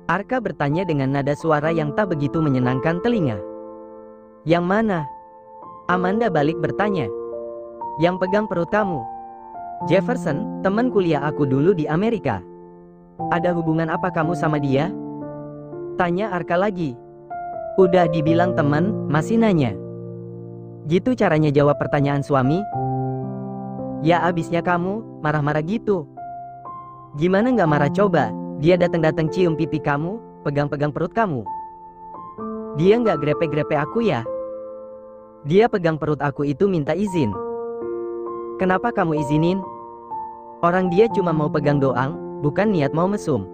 Arka bertanya dengan nada suara yang tak begitu menyenangkan telinga. Yang mana? Amanda balik bertanya. Yang pegang perut kamu. Jefferson, teman kuliah aku dulu di Amerika. Ada hubungan apa kamu sama dia? Tanya Arka lagi. Udah dibilang teman, masih nanya. Gitu caranya jawab pertanyaan suami? Ya abisnya kamu, marah-marah gitu. Gimana nggak marah coba? Dia datang-datang cium pipi kamu, pegang-pegang perut kamu. Dia nggak grepe-grepe aku ya? Dia pegang perut aku itu minta izin. Kenapa kamu izinin? Orang dia cuma mau pegang doang, bukan niat mau mesum.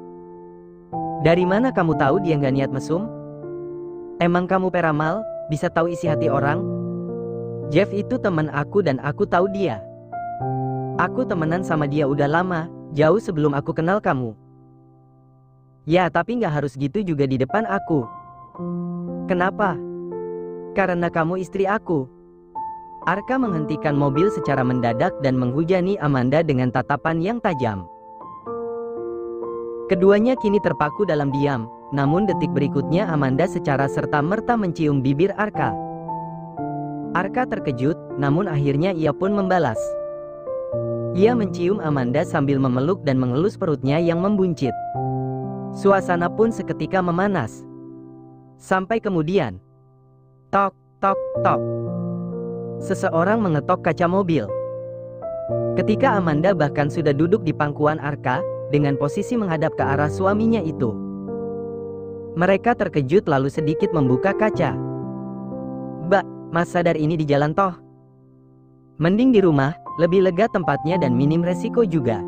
Dari mana kamu tahu dia nggak niat mesum? Emang kamu peramal, bisa tahu isi hati orang? Jeff itu teman aku dan aku tahu dia. Aku temenan sama dia udah lama, jauh sebelum aku kenal kamu. Ya tapi nggak harus gitu juga di depan aku. Kenapa? Karena kamu istri aku. Arka menghentikan mobil secara mendadak dan menghujani Amanda dengan tatapan yang tajam. Keduanya kini terpaku dalam diam, namun detik berikutnya Amanda secara serta-merta mencium bibir Arka. Arka terkejut, namun akhirnya ia pun membalas. Ia mencium Amanda sambil memeluk dan mengelus perutnya yang membuncit. Suasana pun seketika memanas. Sampai kemudian, tok, tok, tok. Seseorang mengetok kaca mobil. Ketika Amanda bahkan sudah duduk di pangkuan Arka, dengan posisi menghadap ke arah suaminya itu. Mereka terkejut lalu sedikit membuka kaca. Mbak, Mas sadar ini di jalan toh? Mending di rumah, lebih lega tempatnya dan minim resiko juga.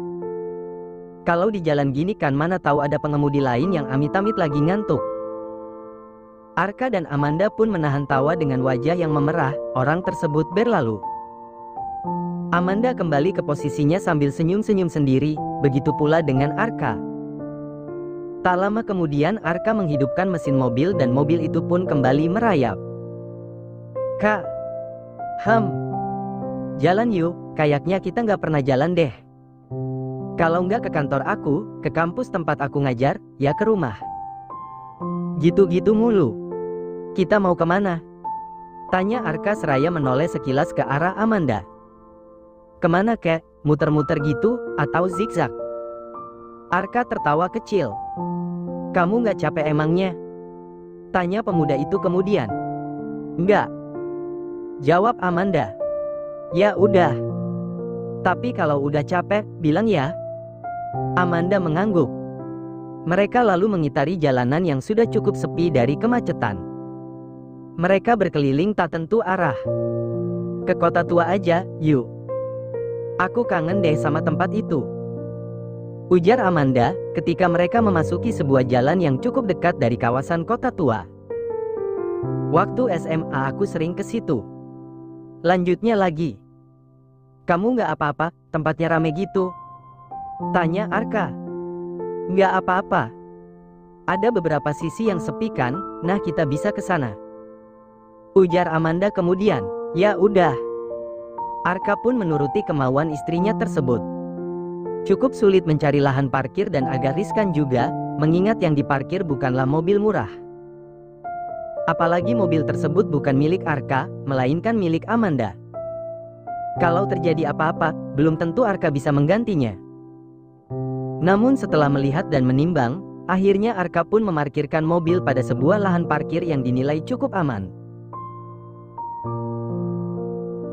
Kalau di jalan gini kan mana tahu ada pengemudi lain yang amit-amit lagi ngantuk. Arka dan Amanda pun menahan tawa dengan wajah yang memerah, orang tersebut berlalu. Amanda kembali ke posisinya sambil senyum-senyum sendiri, begitu pula dengan Arka. Tak lama kemudian Arka menghidupkan mesin mobil dan mobil itu pun kembali merayap. Kak, jalan yuk, kayaknya kita nggak pernah jalan deh. Kalau nggak ke kantor aku, ke kampus tempat aku ngajar, ya ke rumah. Gitu-gitu mulu. Kita mau kemana? Tanya Arka seraya menoleh sekilas ke arah Amanda. Kemana kek? Muter-muter gitu, atau zigzag? Arka tertawa kecil. Kamu nggak capek emangnya? Tanya pemuda itu kemudian. Enggak. Jawab Amanda. Ya udah. Tapi kalau udah capek, bilang ya. Amanda mengangguk. Mereka lalu mengitari jalanan yang sudah cukup sepi dari kemacetan. Mereka berkeliling tak tentu arah. Ke kota tua aja, yuk. Aku kangen deh sama tempat itu. Ujar Amanda, ketika mereka memasuki sebuah jalan yang cukup dekat dari kawasan kota tua. Waktu SMA aku sering ke situ. Lanjutnya lagi. Kamu nggak apa-apa, tempatnya rame gitu? Tanya Arka. Nggak apa-apa. Ada beberapa sisi yang sepi kan, nah kita bisa ke sana. Ujar Amanda kemudian. Ya udah. Arka pun menuruti kemauan istrinya tersebut. Cukup sulit mencari lahan parkir dan agak riskan juga, mengingat yang diparkir bukanlah mobil murah. Apalagi mobil tersebut bukan milik Arka, melainkan milik Amanda. Kalau terjadi apa-apa, belum tentu Arka bisa menggantinya. Namun setelah melihat dan menimbang, akhirnya Arka pun memarkirkan mobil pada sebuah lahan parkir yang dinilai cukup aman.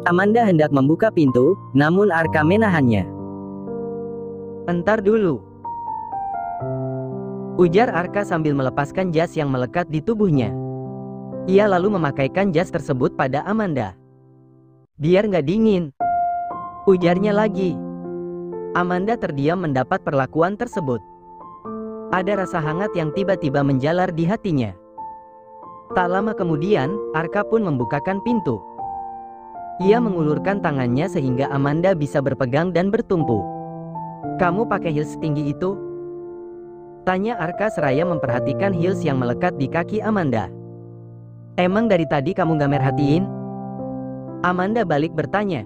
Amanda hendak membuka pintu, namun Arka menahannya. Entar dulu. Ujar Arka sambil melepaskan jas yang melekat di tubuhnya. Ia lalu memakaikan jas tersebut pada Amanda. Biar nggak dingin. Ujarnya lagi. Amanda terdiam mendapat perlakuan tersebut. Ada rasa hangat yang tiba-tiba menjalar di hatinya. Tak lama kemudian, Arka pun membukakan pintu. Ia mengulurkan tangannya sehingga Amanda bisa berpegang dan bertumpu. Kamu pakai heels setinggi itu? Tanya Arka seraya memperhatikan heels yang melekat di kaki Amanda. Emang dari tadi kamu gak merhatiin? Amanda balik bertanya.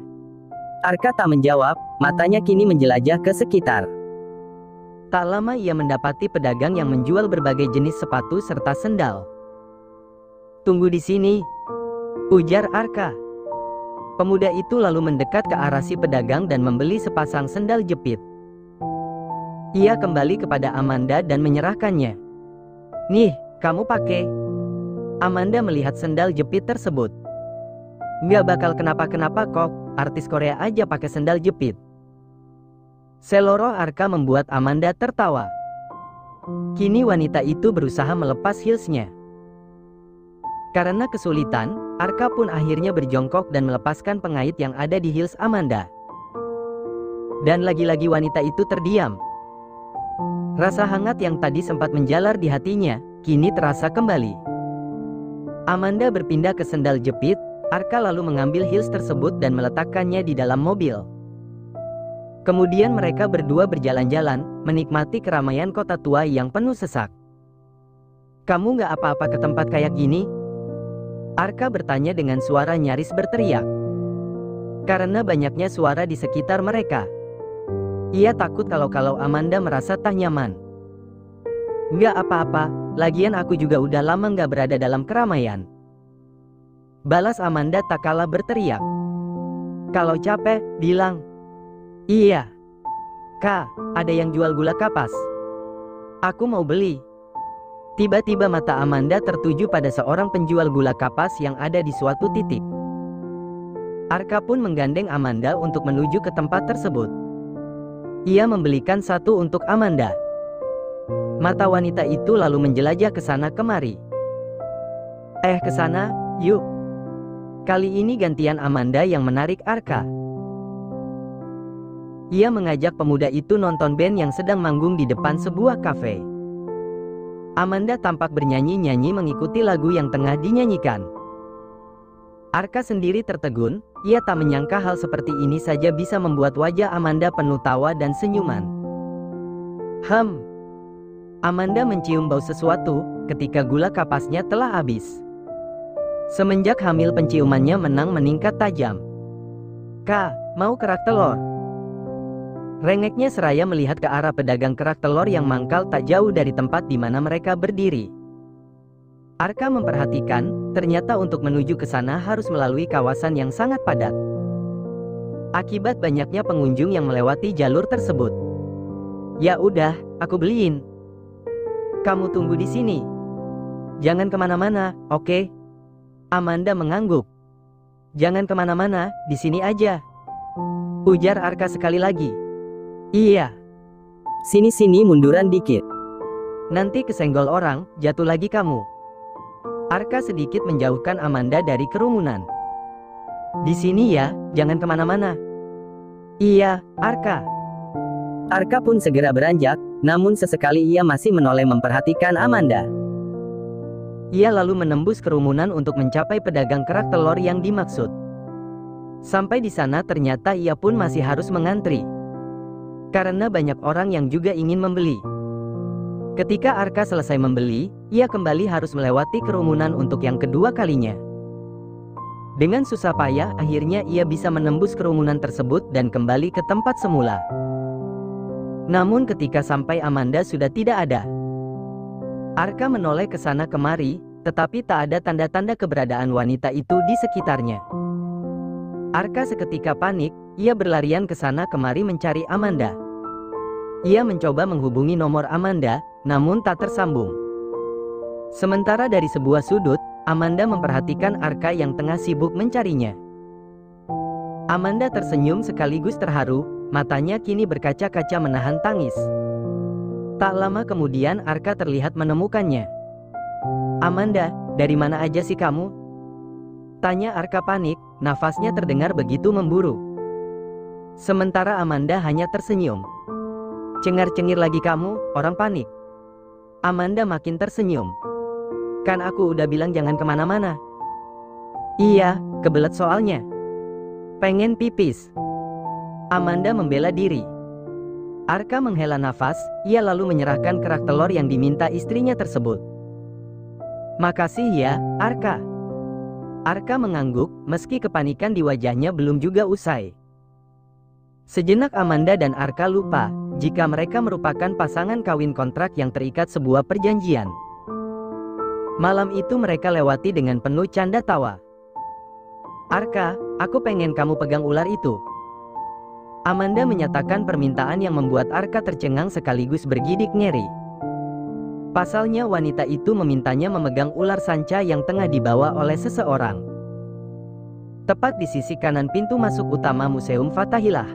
Arka tak menjawab, matanya kini menjelajah ke sekitar. Tak lama ia mendapati pedagang yang menjual berbagai jenis sepatu serta sendal. "Tunggu di sini," ujar Arka. Pemuda itu lalu mendekat ke arah si pedagang dan membeli sepasang sendal jepit. Ia kembali kepada Amanda dan menyerahkannya. "Nih, kamu pakai." Amanda melihat sendal jepit tersebut. "Nggak bakal kenapa-kenapa kok, artis Korea aja pakai sendal jepit." Seloroh Arka membuat Amanda tertawa. Kini wanita itu berusaha melepas heelsnya. Karena kesulitan, Arka pun akhirnya berjongkok dan melepaskan pengait yang ada di heels Amanda. Dan lagi-lagi wanita itu terdiam. Rasa hangat yang tadi sempat menjalar di hatinya, kini terasa kembali. Amanda berpindah ke sendal jepit, Arka lalu mengambil heels tersebut dan meletakkannya di dalam mobil. Kemudian mereka berdua berjalan-jalan, menikmati keramaian kota tua yang penuh sesak. "Kamu nggak apa-apa ke tempat kayak gini?" Arka bertanya dengan suara nyaris berteriak. Karena banyaknya suara di sekitar mereka. Ia takut kalau Amanda merasa tak nyaman. "Nggak apa-apa, lagian aku juga udah lama nggak berada dalam keramaian," balas Amanda tak kalah berteriak. "Kalau capek, bilang." "Iya. Kak, ada yang jual gula kapas. Aku mau beli." Tiba-tiba mata Amanda tertuju pada seorang penjual gula kapas yang ada di suatu titik. Arka pun menggandeng Amanda untuk menuju ke tempat tersebut. Ia membelikan satu untuk Amanda. Mata wanita itu lalu menjelajah ke sana kemari. Ke sana, yuk." Kali ini gantian Amanda yang menarik Arka. Ia mengajak pemuda itu nonton band yang sedang manggung di depan sebuah kafe. Amanda tampak bernyanyi-nyanyi mengikuti lagu yang tengah dinyanyikan. Arka sendiri tertegun, ia tak menyangka hal seperti ini saja bisa membuat wajah Amanda penuh tawa dan senyuman. Amanda mencium bau sesuatu, ketika gula kapasnya telah habis. Semenjak hamil penciumannya meningkat tajam. "Kak, mau kerak telur?" Rengeknya seraya melihat ke arah pedagang kerak telur yang mangkal tak jauh dari tempat di mana mereka berdiri. Arka memperhatikan, ternyata untuk menuju ke sana harus melalui kawasan yang sangat padat. Akibat banyaknya pengunjung yang melewati jalur tersebut. "Ya udah, aku beliin. Kamu tunggu di sini. Jangan kemana-mana, oke?" Amanda mengangguk. "Jangan kemana-mana, di sini aja," ujar Arka sekali lagi. "Iya. Sini munduran dikit. Nanti kesenggol orang, jatuh lagi kamu." Arka sedikit menjauhkan Amanda dari kerumunan. "Di sini ya, jangan kemana-mana." "Iya, Arka." Arka pun segera beranjak, namun sesekali ia masih menoleh memperhatikan Amanda. Ia lalu menembus kerumunan untuk mencapai pedagang kerak telur yang dimaksud. Sampai di sana ternyata ia pun masih harus mengantri. Karena banyak orang yang juga ingin membeli. Ketika Arka selesai membeli, ia kembali harus melewati kerumunan untuk yang kedua kalinya. Dengan susah payah akhirnya ia bisa menembus kerumunan tersebut dan kembali ke tempat semula. Namun ketika sampai Amanda sudah tidak ada. Arka menoleh ke sana kemari, tetapi tak ada tanda-tanda keberadaan wanita itu di sekitarnya. Arka seketika panik, ia berlarian ke sana kemari mencari Amanda. Ia mencoba menghubungi nomor Amanda, namun tak tersambung. Sementara dari sebuah sudut, Amanda memperhatikan Arka yang tengah sibuk mencarinya. Amanda tersenyum sekaligus terharu, matanya kini berkaca-kaca menahan tangis. Tak lama kemudian Arka terlihat menemukannya. "Amanda, dari mana aja sih kamu?" tanya Arka panik, nafasnya terdengar begitu memburu. Sementara Amanda hanya tersenyum. "Cengar-cengir lagi kamu, orang panik." Amanda makin tersenyum. "Kan aku udah bilang jangan kemana-mana." "Iya, kebelet soalnya. Pengen pipis." Amanda membela diri. Arka menghela nafas, ia lalu menyerahkan kerak telur yang diminta istrinya tersebut. "Makasih ya, Arka." Arka mengangguk, meski kepanikan di wajahnya belum juga usai. Sejenak Amanda dan Arka lupa jika mereka merupakan pasangan kawin kontrak yang terikat sebuah perjanjian. Malam itu mereka lewati dengan penuh canda tawa. "Arka, aku pengen kamu pegang ular itu." Amanda menyatakan permintaan yang membuat Arka tercengang sekaligus bergidik ngeri. Pasalnya wanita itu memintanya memegang ular sanca yang tengah dibawa oleh seseorang. Tepat di sisi kanan pintu masuk utama Museum Fathaillah.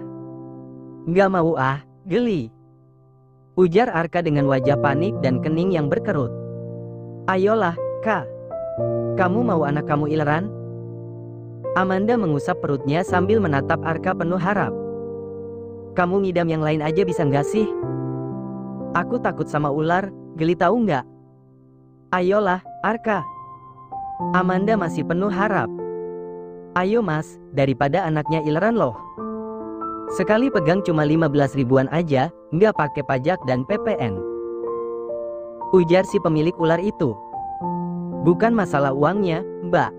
"Nggak mau ah, geli," ujar Arka dengan wajah panik dan kening yang berkerut. "Ayolah, Kak. Kamu mau anak kamu ileran?" Amanda mengusap perutnya sambil menatap Arka penuh harap. "Kamu ngidam yang lain aja bisa nggak sih? Aku takut sama ular, geli tahu nggak?" "Ayolah, Arka." Amanda masih penuh harap. "Ayo mas, daripada anaknya ileran loh. Sekali pegang cuma 15 ribuan aja, nggak pakai pajak dan PPN," ujar si pemilik ular itu. "Bukan masalah uangnya, Mbak.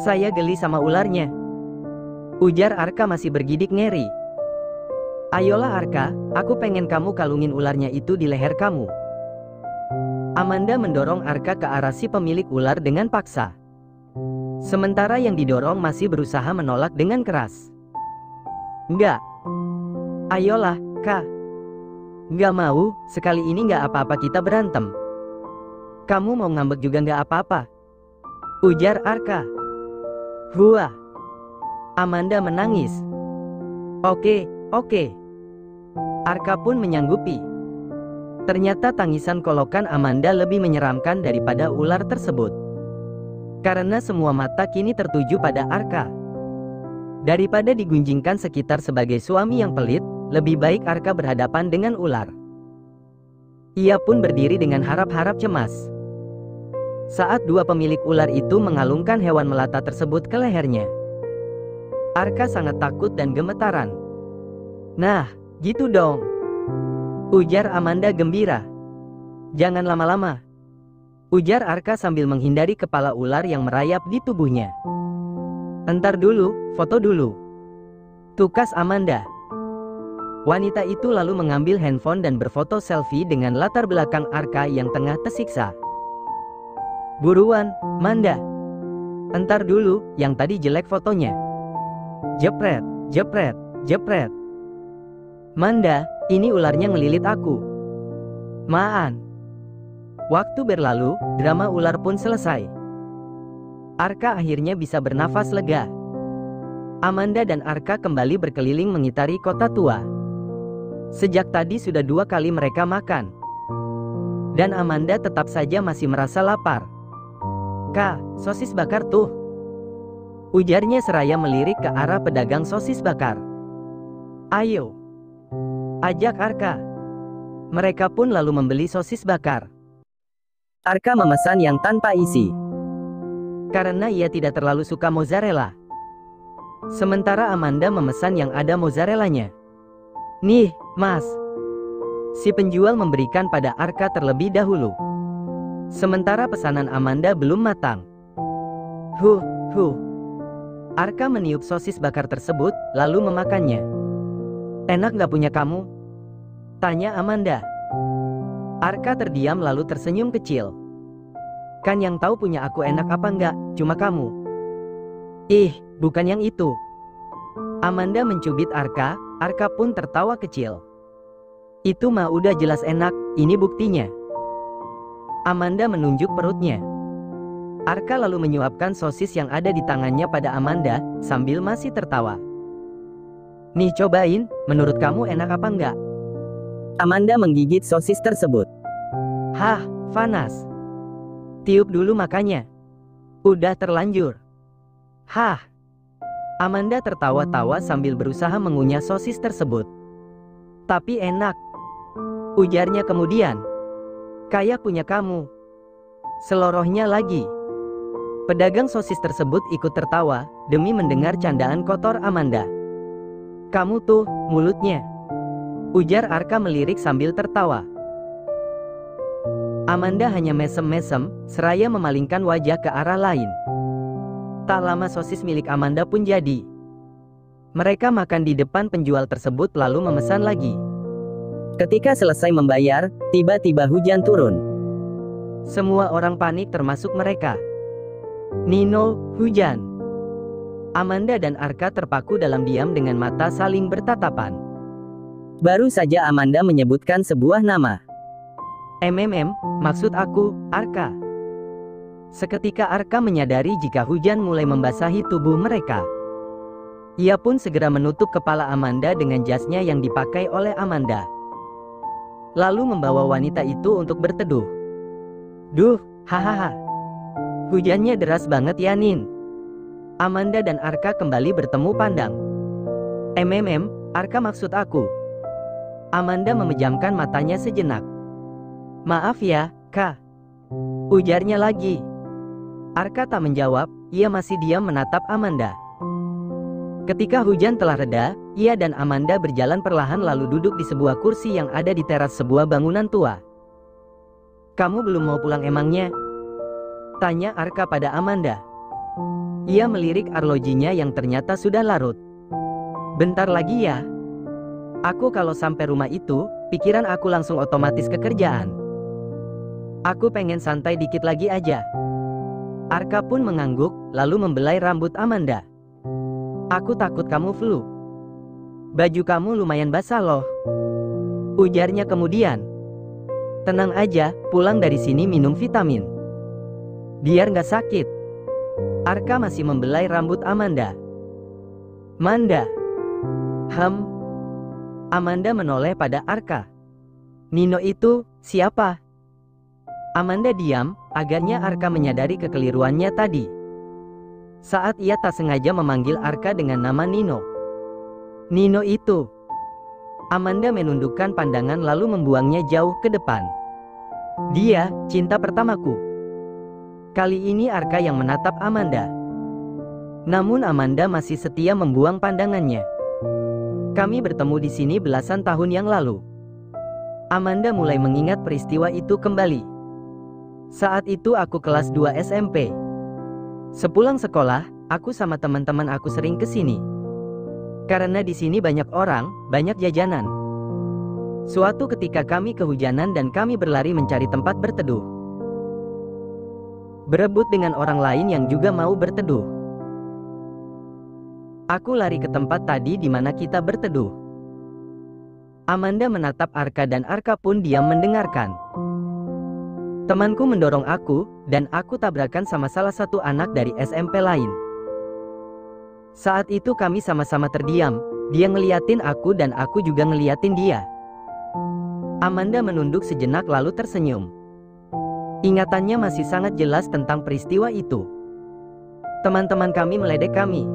Saya geli sama ularnya," ujar Arka masih bergidik ngeri. "Ayolah Arka, aku pengen kamu kalungin ularnya itu di leher kamu." Amanda mendorong Arka ke arah si pemilik ular dengan paksa. Sementara yang didorong masih berusaha menolak dengan keras. "Nggak. Ayolah, Kak. Nggak mau, sekali ini nggak apa-apa kita berantem. Kamu mau ngambek juga nggak apa-apa," ujar Arka. "Huah." Amanda menangis. Oke. Arka pun menyanggupi. Ternyata tangisan kolokan Amanda lebih menyeramkan daripada ular tersebut. Karena semua mata kini tertuju pada Arka. Daripada digunjingkan sekitar sebagai suami yang pelit, lebih baik Arka berhadapan dengan ular. Ia pun berdiri dengan harap-harap cemas. Saat dua pemilik ular itu mengalungkan hewan melata tersebut ke lehernya, Arka sangat takut dan gemetaran. "Nah, gitu dong," ujar Amanda gembira. "Jangan lama-lama," ujar Arka sambil menghindari kepala ular yang merayap di tubuhnya. "Entar dulu, foto dulu," tukas Amanda. Wanita itu lalu mengambil handphone dan berfoto selfie dengan latar belakang Arka yang tengah tersiksa. "Buruan, Manda. Entar dulu, yang tadi jelek fotonya. Jepret, jepret, jepret. Manda, ini ularnya ngelilit aku. Maan." Waktu berlalu, drama ular pun selesai. Arka akhirnya bisa bernafas lega. Amanda dan Arka kembali berkeliling mengitari kota tua. Sejak tadi sudah 2 kali mereka makan. Dan Amanda tetap saja masih merasa lapar. "Kak, sosis bakar tuh," ujarnya seraya melirik ke arah pedagang sosis bakar. "Ayo," ajak Arka. Mereka pun lalu membeli sosis bakar. Arka memesan yang tanpa isi, karena ia tidak terlalu suka mozzarella. Sementara Amanda memesan yang ada mozzarellanya. "Nih, mas." Si penjual memberikan pada Arka terlebih dahulu. Sementara pesanan Amanda belum matang. Huh. Arka meniup sosis bakar tersebut, lalu memakannya. "Enak nggak punya kamu?" tanya Amanda. Arka terdiam lalu tersenyum kecil. "Kan yang tahu punya aku enak apa enggak, cuma kamu." "Ih, bukan yang itu." Amanda mencubit Arka, Arka pun tertawa kecil. "Itu mah udah jelas enak, ini buktinya." Amanda menunjuk perutnya. Arka lalu menyuapkan sosis yang ada di tangannya pada Amanda, sambil masih tertawa. "Nih cobain, menurut kamu enak apa enggak?" Amanda menggigit sosis tersebut. "Hah, panas. Tiup dulu makanya. Udah terlanjur." "Hah." Amanda tertawa-tawa sambil berusaha mengunyah sosis tersebut. "Tapi enak," ujarnya kemudian. "Kayak punya kamu." Selorohnya lagi. Pedagang sosis tersebut ikut tertawa, demi mendengar candaan kotor Amanda. "Kamu tuh, mulutnya," ujar Arka melirik sambil tertawa. Amanda hanya mesem-mesem, seraya memalingkan wajah ke arah lain. Tak lama sosis milik Amanda pun jadi. Mereka makan di depan penjual tersebut lalu memesan lagi. Ketika selesai membayar, tiba-tiba hujan turun. Semua orang panik termasuk mereka. Nino, hujan. Amanda dan Arka terpaku dalam diam dengan mata saling bertatapan. Baru saja Amanda menyebutkan sebuah nama. Maksud aku, Arka. Seketika Arka menyadari jika hujan mulai membasahi tubuh mereka. Ia pun segera menutup kepala Amanda dengan jasnya yang dipakai oleh Amanda. Lalu membawa wanita itu untuk berteduh. Duh, hahaha. Hujannya deras banget ya Nin. Amanda dan Arka kembali bertemu pandang. Arka maksud aku. Amanda memejamkan matanya sejenak. Maaf ya, Kak. Ujarnya lagi. Arka tak menjawab, ia masih diam menatap Amanda. Ketika hujan telah reda, ia dan Amanda berjalan perlahan lalu duduk di sebuah kursi yang ada di teras sebuah bangunan tua. Kamu belum mau pulang emangnya? Tanya Arka pada Amanda. Ia melirik arlojinya yang ternyata sudah larut. Bentar lagi ya. Aku kalau sampai rumah itu, pikiran aku langsung otomatis ke kerjaan. Aku pengen santai dikit lagi aja. Arka pun mengangguk, lalu membelai rambut Amanda. Aku takut kamu flu. Baju kamu lumayan basah loh. Ujarnya kemudian. Tenang aja, pulang dari sini minum vitamin. Biar nggak sakit. Arka masih membelai rambut Amanda. Manda. Amanda menoleh pada Arka. Nino itu, siapa? Amanda diam, agarnya Arka menyadari kekeliruannya tadi. Saat ia tak sengaja memanggil Arka dengan nama Nino. Nino itu. Amanda menundukkan pandangan lalu membuangnya jauh ke depan. Dia, cinta pertamaku. Kali ini Arka yang menatap Amanda. Namun Amanda masih setia membuang pandangannya. Kami bertemu di sini belasan tahun yang lalu. Amanda mulai mengingat peristiwa itu kembali. Saat itu aku kelas 2 SMP. Sepulang sekolah, aku sama teman-teman aku sering ke sini. Karena di sini banyak orang, banyak jajanan. Suatu ketika kami kehujanan dan kami berlari mencari tempat berteduh. Berebut dengan orang lain yang juga mau berteduh. Aku lari ke tempat tadi di mana kita berteduh. Amanda menatap Arka dan Arka pun diam mendengarkan. Temanku mendorong aku, dan aku tabrakan sama salah satu anak dari SMP lain. Saat itu kami sama-sama terdiam, dia ngeliatin aku dan aku juga ngeliatin dia. Amanda menunduk sejenak lalu tersenyum. Ingatannya masih sangat jelas tentang peristiwa itu. Teman-teman kami meledek kami.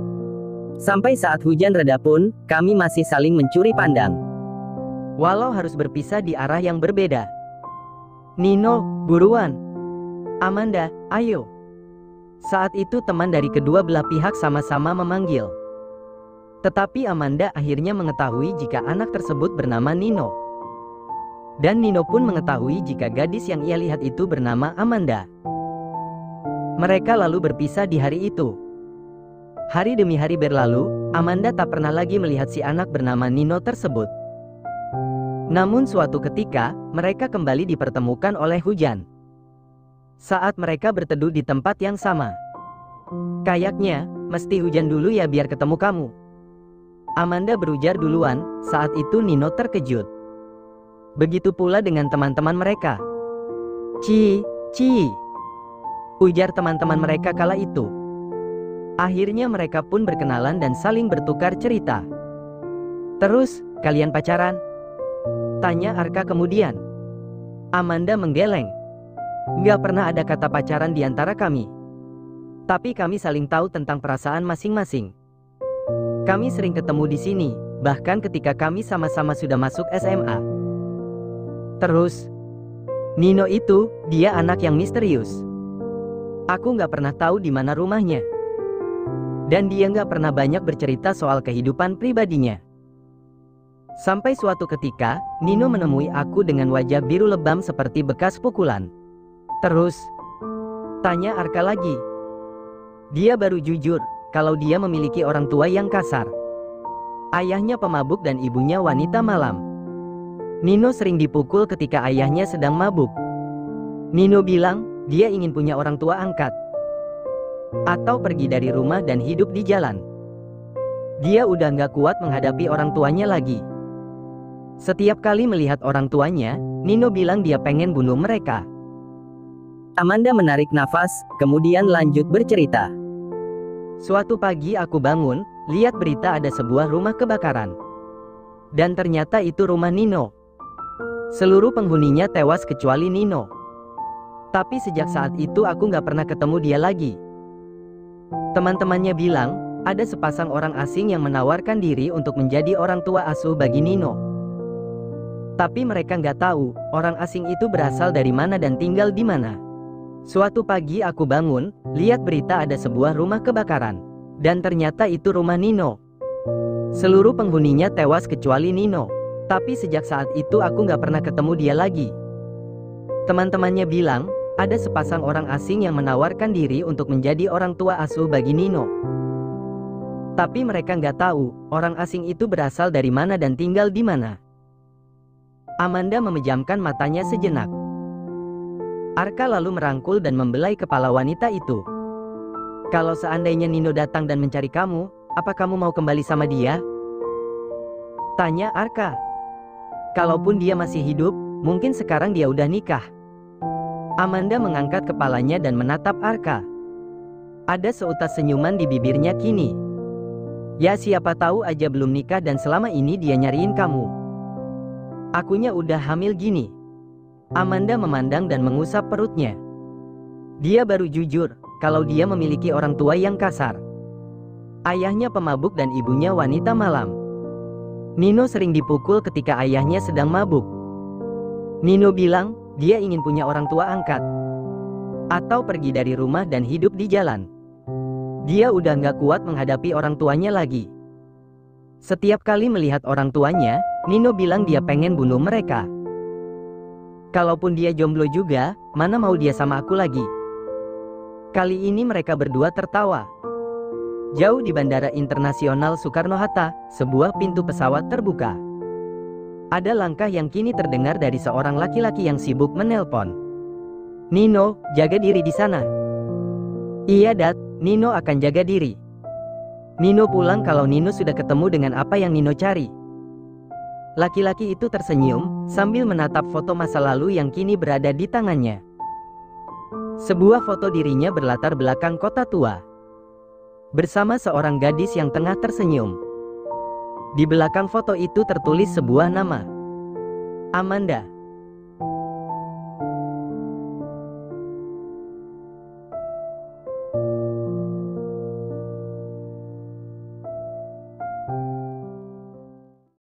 Sampai saat hujan reda pun, kami masih saling mencuri pandang. Walau harus berpisah di arah yang berbeda. Nino, buruan. Amanda, ayo. Saat itu teman dari kedua belah pihak sama-sama memanggil. Tetapi Amanda akhirnya mengetahui jika anak tersebut bernama Nino. Dan Nino pun mengetahui jika gadis yang ia lihat itu bernama Amanda. Mereka lalu berpisah di hari itu. Hari demi hari berlalu, Amanda tak pernah lagi melihat si anak bernama Nino tersebut. Namun suatu ketika, mereka kembali dipertemukan oleh hujan. Saat mereka berteduh di tempat yang sama. Kayaknya, mesti hujan dulu ya biar ketemu kamu. Amanda berujar duluan, saat itu Nino terkejut. Begitu pula dengan teman-teman mereka. Ci. Ujar teman-teman mereka kala itu. Akhirnya mereka pun berkenalan dan saling bertukar cerita. Terus, kalian pacaran? Tanya Arka kemudian. Amanda menggeleng. Nggak pernah ada kata pacaran di antara kami. Tapi kami saling tahu tentang perasaan masing-masing. Kami sering ketemu di sini, bahkan ketika kami sama-sama sudah masuk SMA. Terus, Nino itu, dia anak yang misterius. Aku nggak pernah tahu di mana rumahnya. Dan dia nggak pernah banyak bercerita soal kehidupan pribadinya. Sampai suatu ketika, Nino menemui aku dengan wajah biru lebam seperti bekas pukulan. Terus, tanya Arka lagi. Dia baru jujur, kalau dia memiliki orang tua yang kasar. Ayahnya pemabuk dan ibunya wanita malam. Nino sering dipukul ketika ayahnya sedang mabuk. Nino bilang, dia ingin punya orang tua angkat. Atau pergi dari rumah dan hidup di jalan. Dia udah nggak kuat menghadapi orang tuanya lagi. Setiap kali melihat orang tuanya, Nino bilang dia pengen bunuh mereka. Amanda menarik nafas, kemudian lanjut bercerita. Suatu pagi aku bangun, lihat berita ada sebuah rumah kebakaran. Dan ternyata itu rumah Nino. Seluruh penghuninya tewas kecuali Nino. Tapi sejak saat itu aku nggak pernah ketemu dia lagi. Teman-temannya bilang, ada sepasang orang asing yang menawarkan diri untuk menjadi orang tua asuh bagi Nino. Tapi mereka nggak tahu, orang asing itu berasal dari mana dan tinggal di mana. Suatu pagi aku bangun, lihat berita ada sebuah rumah kebakaran. Dan ternyata itu rumah Nino. Seluruh penghuninya tewas kecuali Nino. Tapi sejak saat itu aku nggak pernah ketemu dia lagi. Teman-temannya bilang, ada sepasang orang asing yang menawarkan diri untuk menjadi orang tua asuh bagi Nino. Tapi mereka nggak tahu, orang asing itu berasal dari mana dan tinggal di mana. Amanda memejamkan matanya sejenak. Arka lalu merangkul dan membelai kepala wanita itu. Kalau seandainya Nino datang dan mencari kamu, apa kamu mau kembali sama dia? Tanya Arka. Kalaupun dia masih hidup, mungkin sekarang dia udah nikah. Amanda mengangkat kepalanya dan menatap Arka. Ada seutas senyuman di bibirnya kini. Ya siapa tahu aja belum nikah dan selama ini dia nyariin kamu. Akunya udah hamil gini. Amanda memandang dan mengusap perutnya. Dia baru jujur, kalau dia memiliki orang tua yang kasar. Ayahnya pemabuk dan ibunya wanita malam. Nino sering dipukul ketika ayahnya sedang mabuk. Nino bilang, dia ingin punya orang tua angkat. Atau pergi dari rumah dan hidup di jalan. Dia udah nggak kuat menghadapi orang tuanya lagi. Setiap kali melihat orang tuanya, Nino bilang dia pengen bunuh mereka. Kalaupun dia jomblo juga, mana mau dia sama aku lagi. Kali ini mereka berdua tertawa. Jauh di Bandara Internasional Soekarno-Hatta, sebuah pintu pesawat terbuka. Ada langkah yang kini terdengar dari seorang laki-laki yang sibuk menelpon. Nino, jaga diri di sana. Iya Dad, Nino akan jaga diri. Nino pulang kalau Nino sudah ketemu dengan apa yang Nino cari. Laki-laki itu tersenyum, sambil menatap foto masa lalu yang kini berada di tangannya. Sebuah foto dirinya berlatar belakang kota tua. Bersama seorang gadis yang tengah tersenyum. Di belakang foto itu tertulis sebuah nama. Amanda.